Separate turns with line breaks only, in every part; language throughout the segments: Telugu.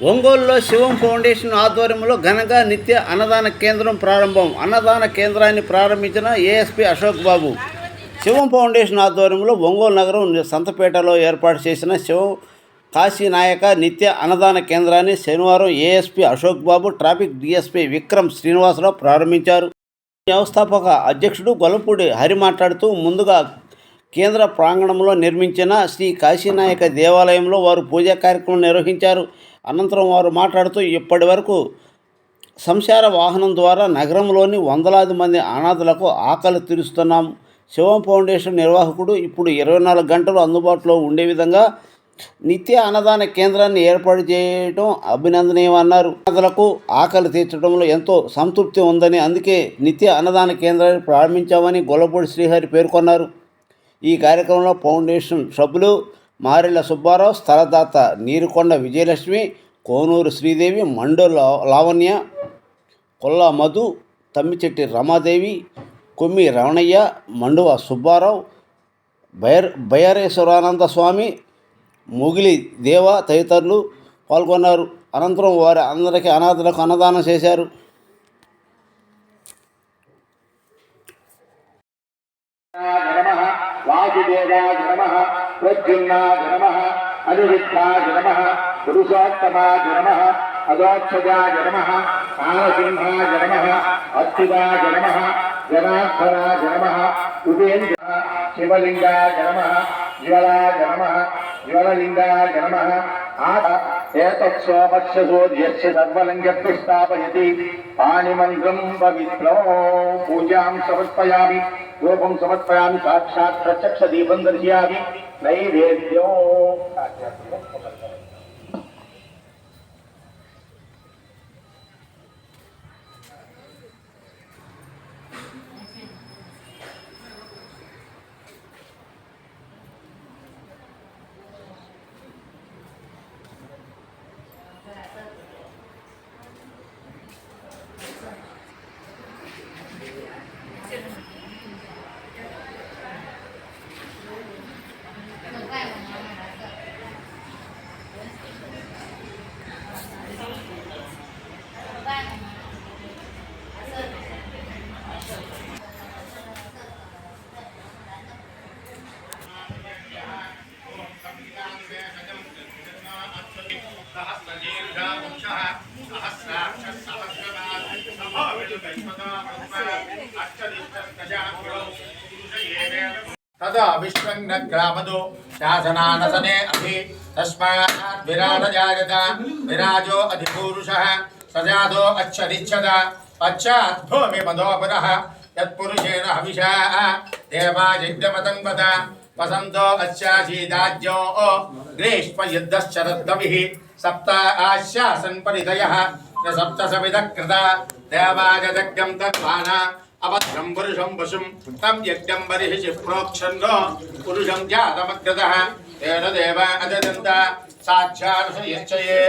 ఒంగోలులో శివం ఫౌండేషన్ ఆధ్వర్యంలో ఘనంగా నిత్య అన్నదాన కేంద్రం ప్రారంభం. అన్నదాన కేంద్రాన్ని ప్రారంభించిన ఏఎస్పీ అశోక్ బాబు. శివం ఫౌండేషన్ ఆధ్వర్యంలో ఒంగోలు నగరం సంతపేటలో ఏర్పాటు చేసిన శివం కాశీనాయక నిత్య అన్నదాన కేంద్రాన్ని శనివారం ఏఎస్పీ అశోక్ బాబు, ట్రాఫిక్ డీఎస్పీ విక్రమ్ శ్రీనివాసరావు ప్రారంభించారు. వ్యవస్థాపక అధ్యక్షుడు గొల్లపూడి హరి మాట్లాడుతూ, ముందుగా కేంద్ర ప్రాంగణంలో నిర్మించిన శ్రీ కాశీనాయక దేవాలయంలో వారు పూజా కార్యక్రమం నిర్వహించారు. అనంతరం వారు మాట్లాడుతూ, ఇప్పటి వరకు సంచార వాహనం ద్వారా నగరంలోని వందలాది మంది అనాథలకు ఆకలి తీరుస్తున్నాం. శివం ఫౌండేషన్ నిర్వాహకుడు ఇప్పుడు 24 గంటలు అందుబాటులో ఉండే విధంగా నిత్య అన్నదాన కేంద్రాన్ని ఏర్పాటు చేయడం అభినందనీయమన్నారు. అనాథలకు ఆకలి తీర్చడంలో ఎంతో సంతృప్తి ఉందని, అందుకే నిత్య అన్నదాన కేంద్రాన్ని ప్రారంభించామని గొల్లపూడి శ్రీహరి పేర్కొన్నారు. ఈ కార్యక్రమంలో ఫౌండేషన్ సభ్యులు మారెళ్ళ సుబ్బారావు, స్థలదాత నీరుకొండ విజయలక్ష్మి, కోనూరు శ్రీదేవి, మండో లావణ్య, కొల్లా మధు, తమ్మిచెట్టి రమాదేవి, కొమ్మి రమణయ్య, మండువ సుబ్బారావు, బయరేశ్వరానంద స్వామి, ముగిలి దేవ తదితరులు పాల్గొన్నారు. అనంతరం వారి అందరికీ అనాథలకు అన్నదానం చేశారు.
వాసుదేవాయ నమః, ప్రద్యుమ్నాయ నమః, అనిరుద్ధాయ నమః, పురుషోత్తమాయ నమః, అదోక్షజాయ నమః, కాలసింహాయ నమః, అచ్యుతాయ నమః, జనార్దనాయ నమః, ఉపేంద్ర శివలింగాయ నమః, జ్వలాయ నమః, జ్వలలింగాయ నమః. ఏతత్సోమస్య సూర్యస్య సర్వలింగత్వ స్థాపయతి పాణిమంత్రం పవిత్రం. పూజాం సమర్పయామి, రూపం సమర్పయామి, సాక్షాత్ ప్రత్యక్ష దీపం దర్శయామి. నైవేద్యం తదా విశ్వంగ్రామదో శాసనానసనే అభి తస్మాత్ విరాజాయత విరాజో అధిపూరుషః సజాదో అచ్చరిచ్చద పశ్చాత్ భూమి మదోపరః యత్పురుషేణ హవిషా దేవాయజ్ఞమతంగత వసంతో అస్యాసీదాజ్యో గ్రీష్మయుద్ధశ్చరద్గవిః సప్త ఆశ్యాసన్ పరిధయః సప్త సవిధః కృత దేవాయజ్ఞం తద్వాన అభద్రం పురుషం వశం తం యజ్ఞం బర్హిషి ప్రోక్షన్నో పురుషం జాతమగ్రతః తేన దేవా అజదంత సాక్షార్షయచ్చయే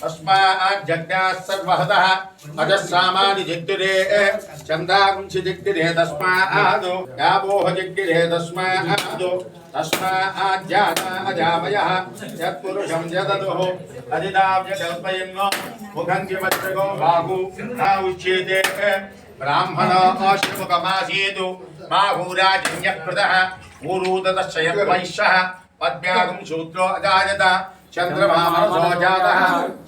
తస్మాజ్జజ్ఞాః సర్వహతః అజస్సామాని జగ్దిరే చందాగుంసి జగ్దిరే తస్మాద్ యావోహ జగ్దిరే తస్మాద్ తస్మాజ్జాత అజామయః యత్పురుషం జదదుః అజిదావ్యకల్పయన్నో ముఖం కిమచ్చగో బాహు నా ఉచ్యేతే బ్రాహ్మణో అశ్వముఖమాసీతు బాహూరాజన్యకృతః ఊరూదతశ్చయద్వైశ్యః పద్మ్యాగం శూద్రో అజాయత చంద్రమా మనసో జాతః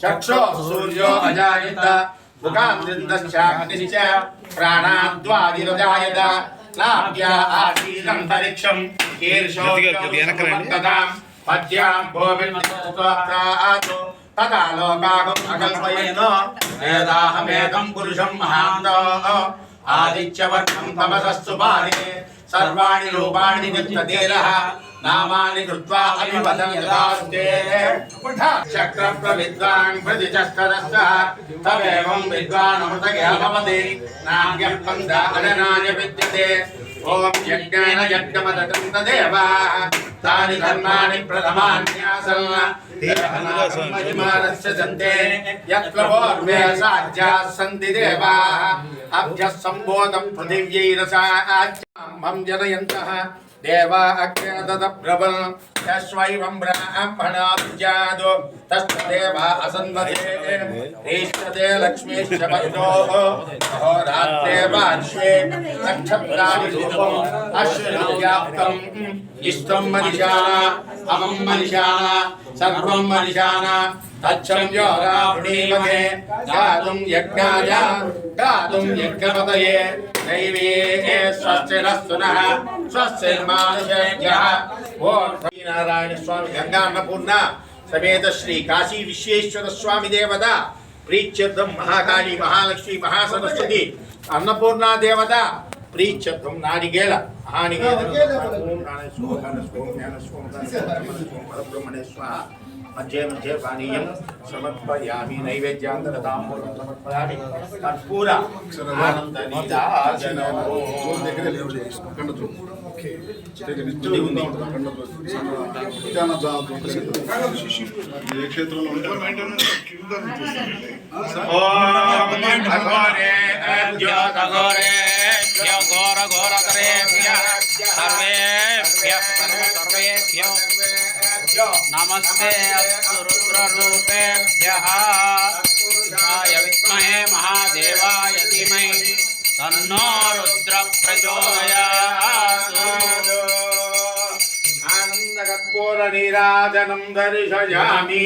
చక్షో సూర్యో అజాయత ముఖాంద్రిందశ్చాగ్నిశ్చ ప్రాణాద్వాదిరజాయత నాభ్యా ఆసీదంతరిక్షం కీర్షోదదాం పద్యాం భూమిస్తోత్రాతు తదా లోకాగం అకల్పయన్నో వేదాహమేకం పురుషం మహాంతో ఆదిత్యవర్ణం తమసస్సు పారే సర్వాణి రూపాణి నిత్యతేరః నామాని కృత్వా అభివదన్యదాస్తే చక్ర ప్రవిద్వాన్ ప్రతిచస్కరస్తః తవేవం విద్వాన్ అమృతగే భవతి నాగ్యః పంద అజనాయ విద్యతే. ఓం యజ్ఞేన యజ్ఞమదకం తదేవా తాని ధర్మాణి ప్రథమాన్యాసన్ దేవనామహిమానస్య సంతే యత్ప్లవోర్వే సాధ్యాः సంతి దేవాः అభ్యः సంబోధం పృథివ్యైరసాచ मम जनयन्तः देवा अग्रे ददब्रवन् यस्वैवं ब्राह्मणाब्जादो तस्तदेवा असन्वते रेष्यते लक्ष्मीश्च भद्रोः अहोरात्रे पार्श्वे नक्षत्राणि रूपम् अश्विनव्याप्तम् इष्टं मनिषाना अमं मनिषाना सर्वं मनिषाना तच्छं योरावृणीमहे गातुं यज्ञाय गातुं यज्ञपतये दैवे स्वस्तिरस्तु नः स्वस्तिर्मानुषेभ्यः ओम नारायण स्वामी गंगा अन्नपूर्णा समेत श्री काशी विश्वेश्वर स्वामी देवता प्रीत्यर्थम महाकाली महालक्ष्मी महासरस्वती अन्नपूर्णा देवता प्रीत्यर्थम नारिकेल महानिकेल ओम परब्रह्मणे स्वाहा मध्ये मध्ये पानीयं समर्पयामि नैवेद्यान्तरताम्बूलं समर्पयामि कर्पूर आनन्दनीराजनम्
नमस्ते अस्तु रुद्ररूपेभ्यः रुद्राय विद्महे महादेवाय धीमहि तन्नो रुद्र प्रचोदयात्।
आनन्दकर्पूर नीराजनं दर्शयामि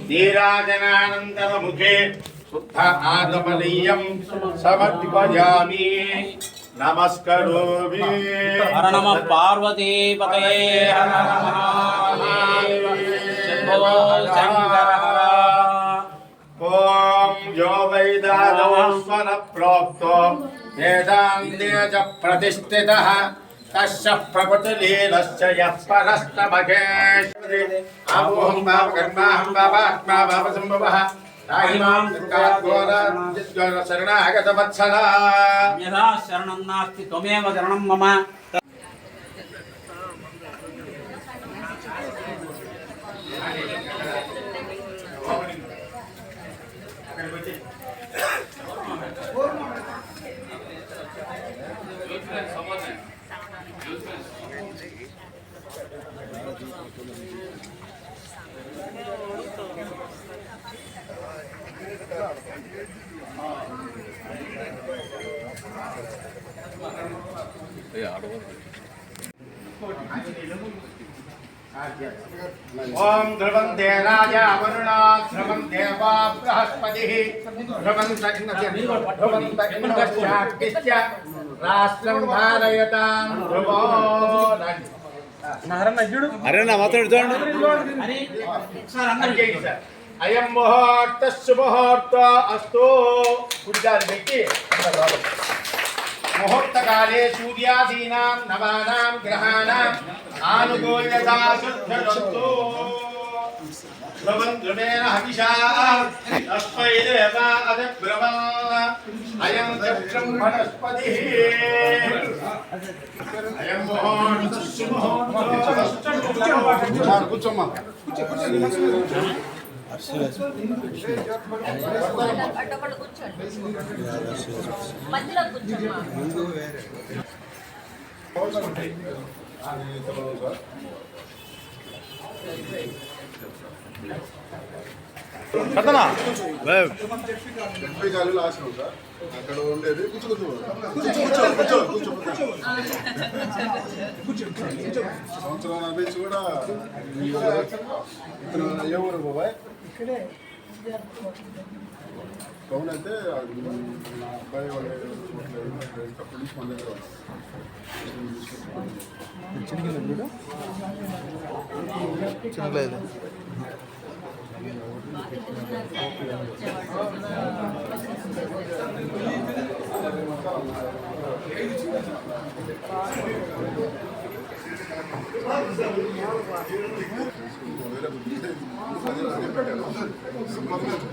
नीराजनानन्तरमुखे शुद्ध आगमनीयं समर्पयामि नमस्करोमि।
हर नमः पार्वतीपतये हर नमः शंभो शंकर हर।
ओम जो वैदादौ स्वर प्रोक्तो वेदान्ते च प्रतिष्ठितः तस्य प्रकृतिलीलस्य यः परस्तमहेश्वरी अहों भावकर्माहं भावात्मा भावसम्भवः ताहिमां तत्काद्घोर शरणागतवत्सला
यथा शरणं नास्ति त्वमेव शरणं मम।
ओम ध्रुवन्ते राजा वरुणा ध्रुवन्ते वा बृहस्पतिः ध्रुवन्त इन्द्रश्चाग्निश्च राष्ट्रं धारयतां ध्रुवो
అరే నా మాత్రం చూడండి.
अयं मुहूर्तः शुभमुहूर्तः अस्तु कुड्डानि व्यक्ति मुहूर्तकाले सूर्यादीनां नवानां ग्रहाणाम् आनुकूल्यता शुद्धरस्तु ध्रुवं ध्रुवेण हविषा तस्मै देवा अधिब्रवन् अयं चक्रं वनस्पतिः अयं मुहूर्तः शुभमुहूर्तः
కూర్చోమ్మా
అడ్డపడ కూర్చోండి మధ్యలో కూర్చోమ్మా
కథనా
డెబ్బై గాలిలో ఆశ్రమం సార్ అక్కడ ఉండేది సంవత్సరం నుంచి కూడా ఏ ఊరు బాబాయ్ టౌన్ అయితే నా అబ్బాయి వాళ్ళు అప్పటి నుంచి మన దగ్గర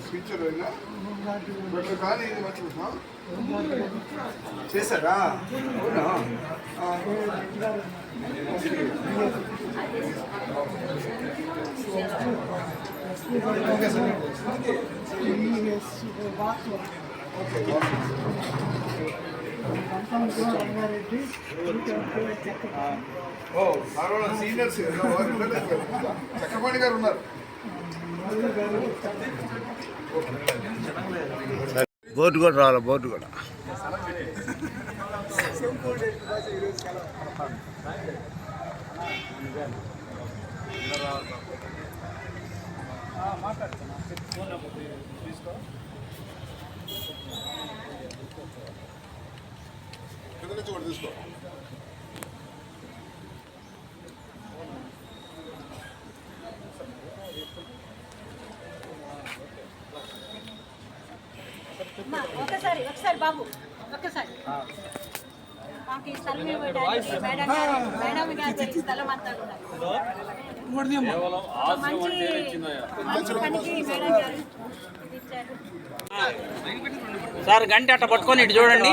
ఫ్యూచర్ కానీ ఇది మర్చిపోతాం చేశారా ఓకే సార్ ఓకే ఓ సీనియర్స్ చక్రపాణి గారు ఉన్నారు.
బోర్డు కూడా రావాలి, బోర్డు కూడా.
కింద నుంచి కూడా తీసుకో.
ఒకసారి బాబు ఒక్కసారి మాకు ఈ స్థలం ఇవ్వడానికి మేడం గారి స్థలం అంతా మంచి పనికి మేడం గారు ఇచ్చారు.
సార్ గంట అట్ట పట్టుకొని ఇటు చూడండి.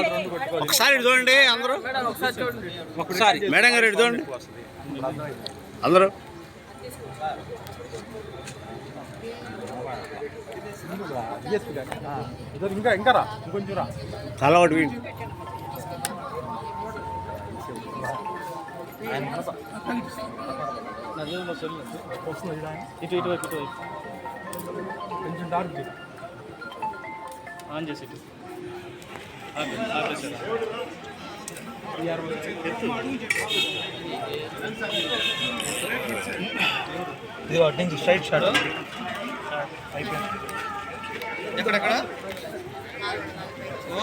ఒకసారి ఇటు చూడండి అందరూ.
ఒకసారి
మేడం గారు ఇటు చూడండి అందరూ.
ఇంకా రా, ఇంకొంచెం రా.
చాలా ఒకటి వీడి.
ఇటువైపు కొంచెం డార్క్ ఆన్ చేసి ఇటు ఇది వాటి నుంచి స్ట్రైట్ షాడో అయిపోయింది. ఎక్కడెక్కడ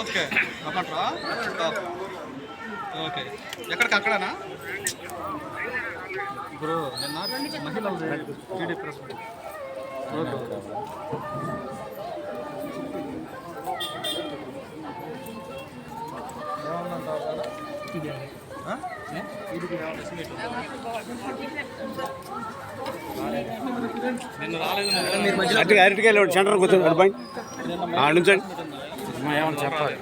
ఓకే అక్కడ్రా ఓకే ఎక్కడికి అక్కడనా బ్రో నిన్న మహిళలు టీడీ ప్రెస్ నిన్న రాలేదు.
అరటికాయలు సెంటర్ కూర్చోండి అబ్బాయి నుంచండి.
ఏమన్నా చెప్పాలి.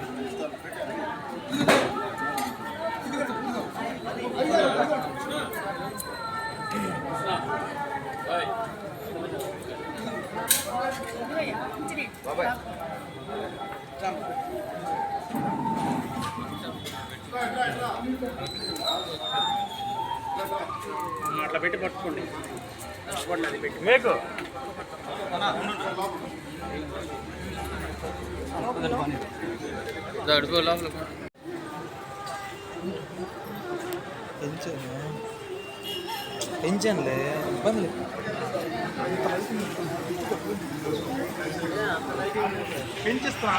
అట్లా పెట్టి పట్టుకోండి.
మీకు పెంచానులే ఇబ్బంది లేదు. పెంచిస్తా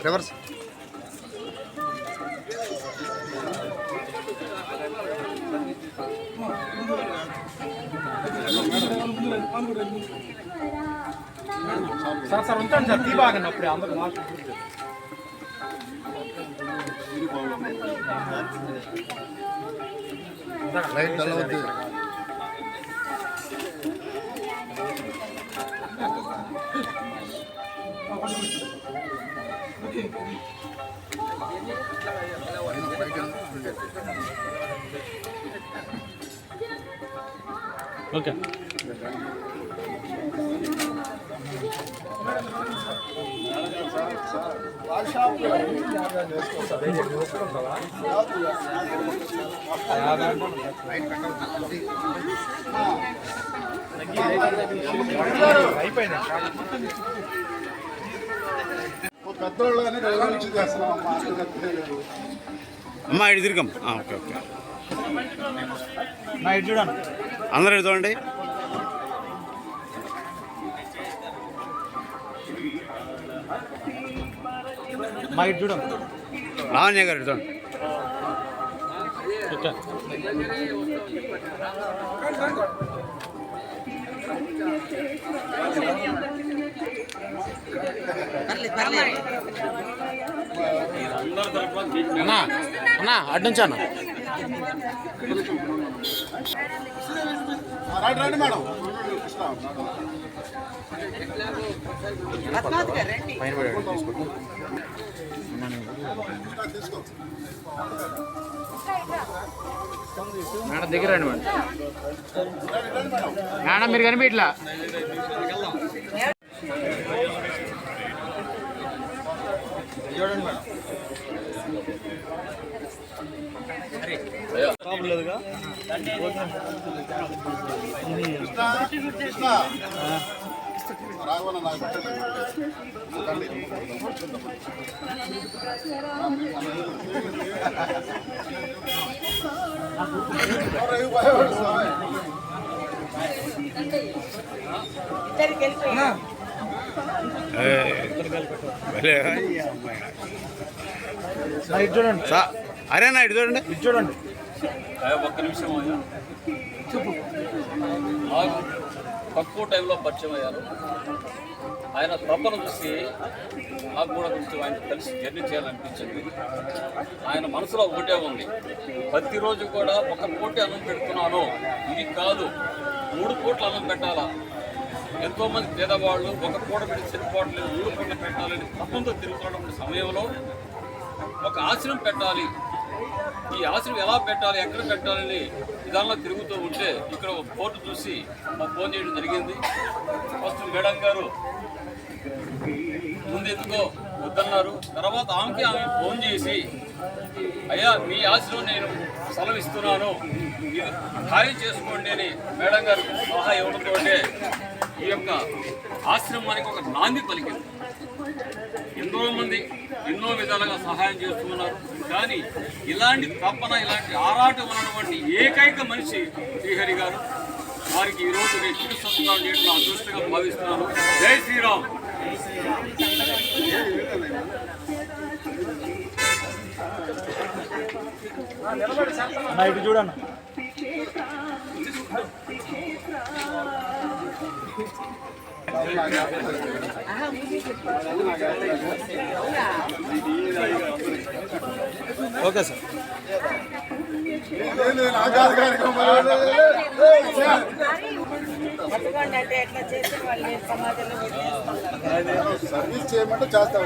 రివర్స్.
సార్ ఉంటాను సార్. తీ బాగా అప్పుడే అందరూ
లైట్ డల్ అవుద్ది.
ఓకే అయిపోయింది.
పెద్దోళ్ళని గౌరవించి చేస్తున్నాం.
అమ్మా ఇటు తిరిగం. ఓకే ఓకే
నా ఇటు చూడండి.
అందరూ ఇటు చూడండి.
మా ఇటు చూడండి.
లావణ్య గారు ఇటు చూడండి.
ఓకే అన్నా అన్నా అటు నుంచి అన్న
రండి రండి మేడం.
పైన పడాడు
తీసుకో.
మేడం దగ్గర రండి మేడం. మేడం మీరు కనిపించట్లా. చూడండి మేడం.
రాఘవన నాకు
చూడండి.
అరే నా ఇటు చూడండి.
ఇది చూడండి.
ఒక్క నిమిషం అయ్యా నాకు తక్కువ టైంలో పరిచయం అయ్యారు. ఆయన తపన చూసి నాకు కూడా కొంచెం ఆయన కలిసి జర్నీ చేయాలనిపించింది. ఆయన మనసులో ఒకటే ఉంది, ప్రతిరోజు కూడా ఒక పూట అన్నం పెడుతున్నాను, ఇది కాదు 3 పూటలు అన్నం పెట్టాలా. ఎంతోమంది పేదవాళ్ళు ఒక పూట పెట్టి సరిపోవట్లేదు, 3 పూటలు పెట్టాలని తప్పంతో తిరుగుతున్న సమయంలో ఒక ఆశ్రమం పెట్టాలి, ఈ ఆశ్రమం ఎలా పెట్టాలి, ఎక్కడ పెట్టాలని విధానంలో తిరుగుతూ ఉంటే ఇక్కడ ఒక బోర్డు చూసి మాకు ఫోన్ చేయడం జరిగింది. ఫస్ట్ మేడం గారు ముందెందుకో వద్దన్నారు. తర్వాత ఆమె ఫోన్ చేసి, అయ్యా మీ ఆశ్రమం నేను సెలవు ఇస్తున్నాను, ఇది ఖాళీ చేసుకోండి అని మేడం గారు సలహా ఇవ్వడంతో ఈ యొక్క ఆశ్రమానికి ఒక నాంది పలికింది. ఎంతో మంది ఎన్నో విధాలుగా సహాయం చేస్తున్నారు, కానీ ఇలాంటి తప్పన ఇలాంటి ఆరాటం ఉన్నటువంటి ఏకైక మనిషి శ్రీహరి గారు. వారికి ఈరోజు నేను చిరు సత్కారం చేయడం నా అదృష్టంగా భావిస్తున్నాను. జై శ్రీరామ్.
ఇటు చూడండి. Okay sir.
సర్వీస్ చేయమంటే చేస్తాం.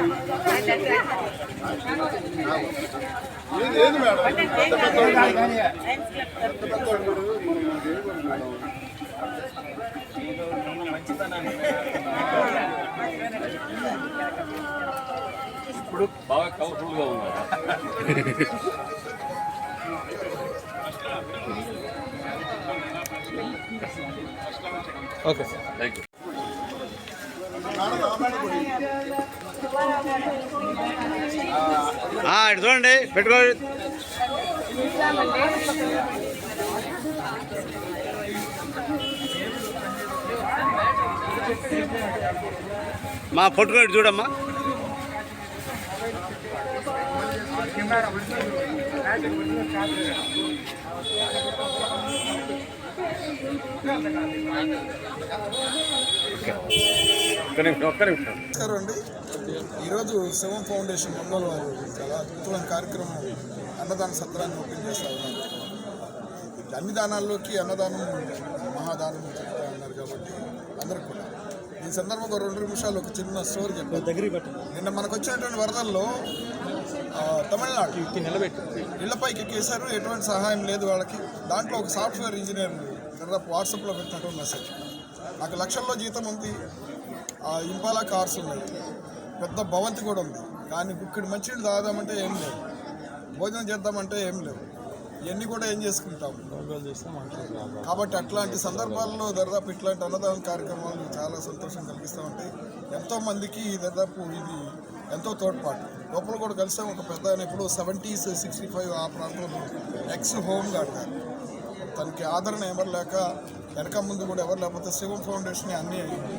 ఏది మేడం
ఇప్పుడు బాగా కలర్ఫుల్గా ఉన్నారు.
Okay sir,
thank you.
ఇటు చూడండి, పెట్టుకోండి. మా పట్టుకొని చూడమ్మా. ఒక్క నిమిషం.
నమస్కారం అండి. ఈరోజు శివం ఫౌండేషన్ ఒంగోలు వారు చాలా అద్భుతమైన కార్యక్రమం అన్నదాన సత్రాన్ని ఓపెన్ చేస్తూ ఉన్నారు. అన్ని దానాల్లోకి అన్నదానం మహాదానం చెప్తా ఉన్నారు కాబట్టి అందరికి కూడా ఈ సందర్భంగా 2 నిమిషాలు ఒక చిన్న స్టోరీ చెప్పారు. నిన్న మనకు వచ్చినటువంటి వరదల్లో తమిళనాడు ఇళ్లపైకి ఎక్కేశారు, ఎటువంటి సహాయం లేదు వాళ్ళకి. దాంట్లో ఒక సాఫ్ట్వేర్ ఇంజనీర్ దాదాపు వాట్సాప్లో పెట్టినటువంటి మెసేజ్, నాకు లక్షల్లో జీతం ఉంది, ఇంపాలా కార్స్ ఉన్నాయి, పెద్ద భవంతి కూడా ఉంది, కానీ ఇక్కడ మంచినీళ్ళు తాగుదామంటే ఏం లేవు, భోజనం చేద్దామంటే ఏం లేవు, ఇవన్నీ కూడా ఏం చేసుకుంటాం. కాబట్టి అట్లాంటి సందర్భాల్లో దాదాపు ఇట్లాంటి అన్నదాన కార్యక్రమాలు చాలా సంతోషం కలిగిస్తూ ఉంటాయి. ఎంతోమందికి దాదాపు ఇది ఎంతో తోడ్పాటు. లోపల కూడా కలిసాం. ఒక పెద్ద ఆయన ఇప్పుడు 70s 65 ఆ ప్రాంతంలో ఎక్స్ హోమ్ గార్డ్ గారు, తనకి ఆదరణ ఎవరు లేక వెనక ముందు కూడా ఎవరు లేకపోతే శివం ఫౌండేషన్ అన్నీ అయ్యింది.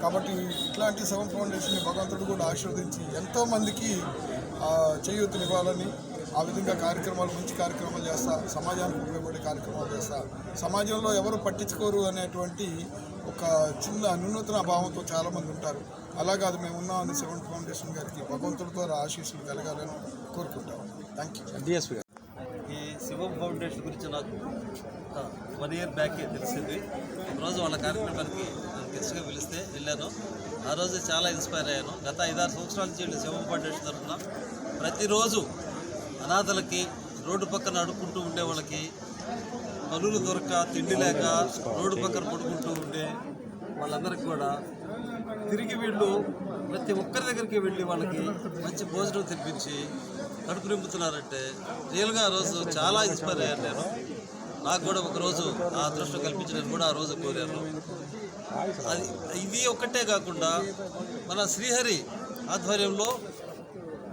కాబట్టి ఇట్లాంటి శివం ఫౌండేషన్ని భగవంతుడు కూడా ఆశీర్వదించి ఎంతోమందికి చేయూతనివ్వాలని ఆ విధంగా కార్యక్రమాలు, మంచి కార్యక్రమాలు చేస్తా, సమాజానికి ఉపయోగపడే కార్యక్రమాలు చేస్తా, సమాజంలో ఎవరు పట్టించుకోరు అనేటువంటి ఒక చిన్న వినూత్న భావంతో చాలామంది ఉంటారు. అలా కాదు, మేము ఉన్నామని శివం ఫౌండేషన్ గారికి భగవంతుడితో ఆశీస్సులు కలగాలని కోరుకుంటాం. Thank you.
డిఎస్పీ గారు.
ఈ శివం ఫౌండేషన్ గురించి నాకు 1 ఇయర్ బ్యాకే తెలిసింది. ఒకరోజు వాళ్ళ కార్యక్రమానికి గెస్ట్గా పిలిస్తే వెళ్ళాను. ఆ రోజు చాలా ఇన్స్పైర్ అయ్యాను. గత 5-6 సంవత్సరాల నుంచి శివం ఫౌండేషన్ తరఫున ప్రతిరోజు అనాథలకి రోడ్డు పక్కన అడుక్కుంటూ ఉండే వాళ్ళకి పనులు దొరక తిండి లేక రోడ్డు పక్కన పడుకుంటూ ఉండే వాళ్ళందరికీ కూడా తిరిగి వీళ్ళు ప్రతి ఒక్కరి దగ్గరికి వెళ్ళి వాళ్ళకి మంచి భోజనం తినిపించి కడుపు నింపుతున్నారంటే రియల్గా ఆ రోజు చాలా ఇన్స్పైర్ అయ్యాను నేను. నాకు కూడా ఒకరోజు ఆ అదృష్టం కల్పించడానికి కూడా ఆ రోజు కోరాను. అది ఇది ఒక్కటే కాకుండా మన శ్రీహరి ఆధ్వర్యంలో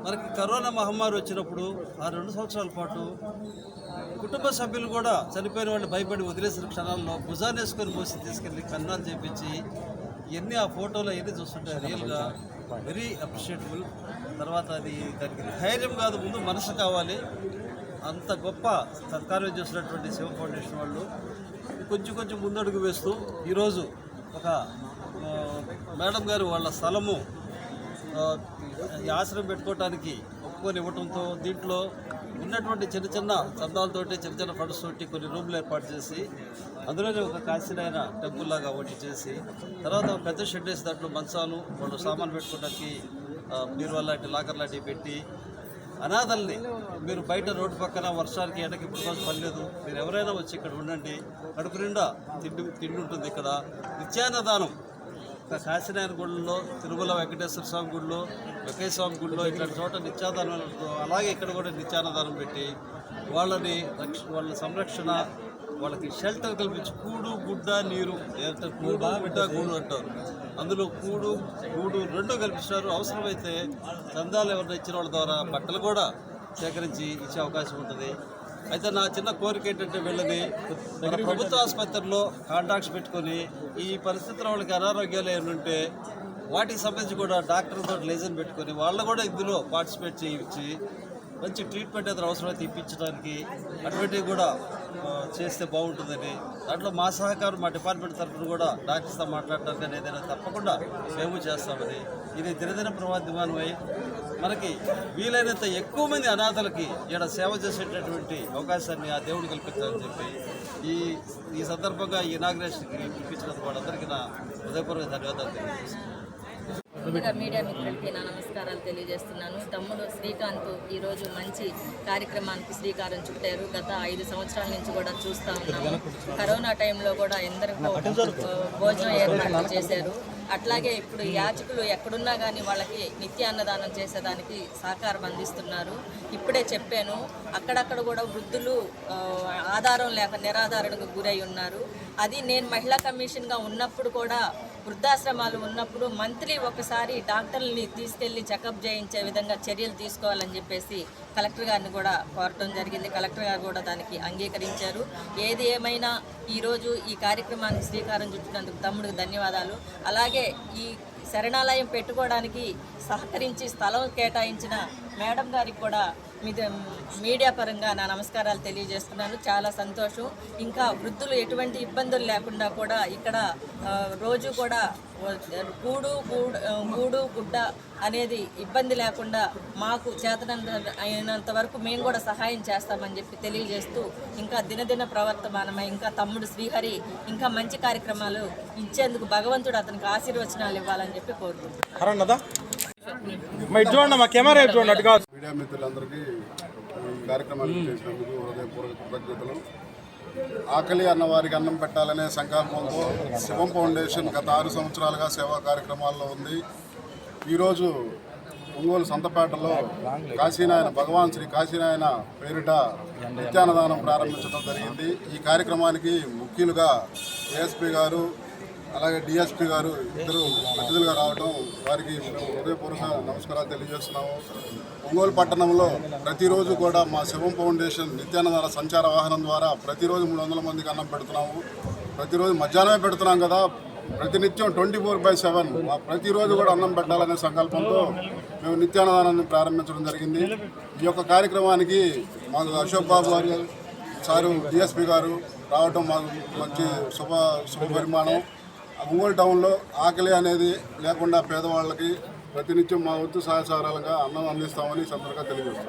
మనకి కరోనా మహమ్మారి వచ్చినప్పుడు ఆ 2 సంవత్సరాల పాటు కుటుంబ సభ్యులు కూడా చనిపోయిన వాళ్ళు భయపడి వదిలేసిన క్షణాల్లో భుజాన్ని వేసుకొని మోసి తీసుకెళ్ళి కన్నాలు చేపించి ఇవన్నీ ఆ ఫోటోలు అవన్నీ చూస్తుంటే రియల్గా వెరీ అప్రిషియేటబుల్. తర్వాత అది దానికి ధైర్యం కాదు, ముందు మనసు కావాలి. అంత గొప్ప సత్కార్యం చేసినటువంటి శివ ఫౌండేషన్ వాళ్ళు కొంచెం ముందడుగు వేస్తూ ఈరోజు ఒక మేడం గారు వాళ్ళ స్థలము ఈ ఆశ్రమం పెట్టుకోవడానికి ఒప్పుకొని ఇవ్వడంతో దీంట్లో ఉన్నటువంటి చిన్న చందాలతోటి చిన్న ఫండ్స్ తోటి కొన్ని రూమ్లు ఏర్పాటు చేసి అందులోనే ఒక కాశీనైన టెంపుల్ లాగా ఒకటి చేసి తర్వాత ఒక పెద్ద షెడ్ వేసి దాంట్లో మంచాలు వాళ్ళు సామాన్ పెట్టుకోవడానికి బీరువా లాంటి లాకర్ లాంటివి పెట్టి అనాథల్ని మీరు బయట రోడ్డు పక్కన వర్షానికి ఎండకి ఇప్పుడు పర్లేదు, మీరు ఎవరైనా వచ్చి ఇక్కడ ఉండండి, కడుపు నిండా తిండి ఉంటుంది. ఇక్కడ నిత్యాన్నదానం కాశీనాయన గుడిలో, తిరుమల వెంకటేశ్వర స్వామి గుడిలో, వెంకయ్య స్వామి గుడిలో ఇట్లాంటి చోట నిత్యాన్నదానం, అలాగే ఇక్కడ కూడా నిత్యాన్నదానం పెట్టి వాళ్ళ సంరక్షణ, వాళ్ళకి షెల్టర్ కల్పించి కూడు గుడ్డ నీరు, కూడు బిడ్డ గూడు అంటారు, అందులో కూడు గూడు 2 కల్పిస్తున్నారు. అవసరమైతే చందాలు ఎవరైనా ఇచ్చిన వాళ్ళ ద్వారా బట్టలు కూడా సేకరించి ఇచ్చే అవకాశం ఉంటుంది. అయితే నా చిన్న కోరిక ఏంటంటే వీళ్ళని మన ప్రభుత్వ ఆసుపత్రిలో కాంటాక్ట్స్ పెట్టుకొని ఈ పరిస్థితుల్లో వాళ్ళకి అనారోగ్యాలు ఏమంటే వాటికి సంబంధించి కూడా డాక్టర్తో లైజన్ పెట్టుకొని వాళ్ళు కూడా ఇందులో పార్టిసిపేట్ చేయించి మంచి ట్రీట్మెంట్ ఏదైనా అవసరమైతే ఇప్పించడానికి అటువంటివి కూడా చేస్తే బాగుంటుందని, దాంట్లో మా సహకారం మా డిపార్ట్మెంట్ తరఫున కూడా డాక్టర్స్తో మాట్లాడటానికి ఏదైనా తప్పకుండా మేము చేస్తామని, ఇది దినదిన ప్రవర్ధమానమై మనకి వీలైనంత ఎక్కువ మంది అనాథలకి ఇక్కడ సేవ చేసేటటువంటి అవకాశాన్ని ఆ దేవుడు కల్పించాలని చెప్పి ఈ సందర్భంగా ఈ ఇనాగ్రేషన్కి పిలిపించినందుకు వాళ్ళందరికీ నా హృదయపూర్వక ధన్యవాదాలు తెలియజేస్తున్నాను.
మీడియా మిత్రులకి నా నమస్కారాలు తెలియజేస్తున్నాను. తమ్ముడు శ్రీకాంత్ ఈరోజు మంచి కార్యక్రమానికి శ్రీకారం చుట్టారు. గత 5 సంవత్సరాల నుంచి కూడా చూస్తూ ఉన్నాము. కరోనా టైంలో కూడా ఎందరికో భోజనం ఏర్పాటు చేశారు. అట్లాగే ఇప్పుడు యాచకులు ఎక్కడున్నా కానీ వాళ్ళకి నిత్య అన్నదానం చేసేదానికి సహకారం అందిస్తున్నారు. ఇప్పుడే చెప్పాను, అక్కడక్కడ కూడా వృద్ధులు ఆధారం లేక నిరాధారణకు గురై ఉన్నారు. అది నేను మహిళా కమిషన్గా ఉన్నప్పుడు కూడా వృద్ధాశ్రమాలు ఉన్నప్పుడు మంత్లీ ఒకసారి డాక్టర్ని తీసుకెళ్లి చెకప్ చేయించే విధంగా చర్యలు తీసుకోవాలని చెప్పేసి కలెక్టర్ గారిని కూడా కోరటం జరిగింది. కలెక్టర్ గారు కూడా దానికి అంగీకరించారు. ఏది ఏమైనా ఈరోజు ఈ కార్యక్రమానికి శ్రీకారం చుట్టినందుకు తమ్ముడికి ధన్యవాదాలు. అలాగే ఈ శరణాలయం పెట్టుకోవడానికి సహకరించి స్థలం కేటాయించిన మేడం గారికి కూడా మీడియా పరంగా నా నమస్కారాలు తెలియజేస్తున్నాను. చాలా సంతోషం. ఇంకా వృద్ధులు ఎటువంటి ఇబ్బందులు లేకుండా కూడా ఇక్కడ రోజు కూడా గూడు గుడ్డ అనేది ఇబ్బంది లేకుండా మాకు అయినంత వరకు మేము కూడా సహాయం చేస్తామని చెప్పి తెలియజేస్తూ ఇంకా దినదిన ప్రవర్తమానమై ఇంకా తమ్ముడు శ్రీహరి ఇంకా మంచి కార్యక్రమాలు ఇచ్చేందుకు భగవంతుడు అతనికి ఆశీర్వచనాలు ఇవ్వాలని చెప్పి కోరుకుంటున్నాను.
మీడియా మిత్రులందరికీ ఈ కార్యక్రమాన్ని చేసినందుకు హృదయపూర్వక కృతజ్ఞతలు. ఆకలి అన్నవారికి అన్నం పెట్టాలనే సంకల్పంతో శివం ఫౌండేషన్ గత 6 సంవత్సరాలుగా సేవా కార్యక్రమాల్లో ఉంది. ఈరోజు ఒంగోలు సంతపేటలో కాశీనాయన భగవాన్ శ్రీ కాశీనాయన పేరిట నిత్యాన్నదానం ప్రారంభించడం జరిగింది. ఈ కార్యక్రమానికి ముఖ్యులుగా ఏఎస్పీ గారు అలాగే డిఎస్పీ గారు ఇద్దరు అతిథులుగా రావడం వారికి మేము హృదయపూర్వక నమస్కారాలు తెలియజేస్తున్నాము. ఒంగోలు పట్టణంలో ప్రతిరోజు కూడా మా శివం ఫౌండేషన్ నిత్యాన్నదాన సంచార వాహనం ద్వారా ప్రతిరోజు 300 మందికి అన్నం పెడుతున్నాము. ప్రతిరోజు మధ్యాహ్నమే పెడుతున్నాం కదా, ప్రతినిత్యం 24/7 ప్రతిరోజు కూడా అన్నం పెట్టాలనే సంకల్పంతో మేము నిత్యాన్నదానాన్ని ప్రారంభించడం జరిగింది. ఈ యొక్క కార్యక్రమానికి మాకు అశోక్ బాబు గారు సారు డిఎస్పీ గారు రావడం మాకు మంచి శుభ పరిమాణం. ఒంగోలు టౌన్లో ఆకలి అనేది లేకుండా పేదవాళ్ళకి ప్రతినిత్యం మా వంతు సహాయ సహకారాలుగా అన్నం అందిస్తామని సందర్భంగా తెలియజేస్తాం.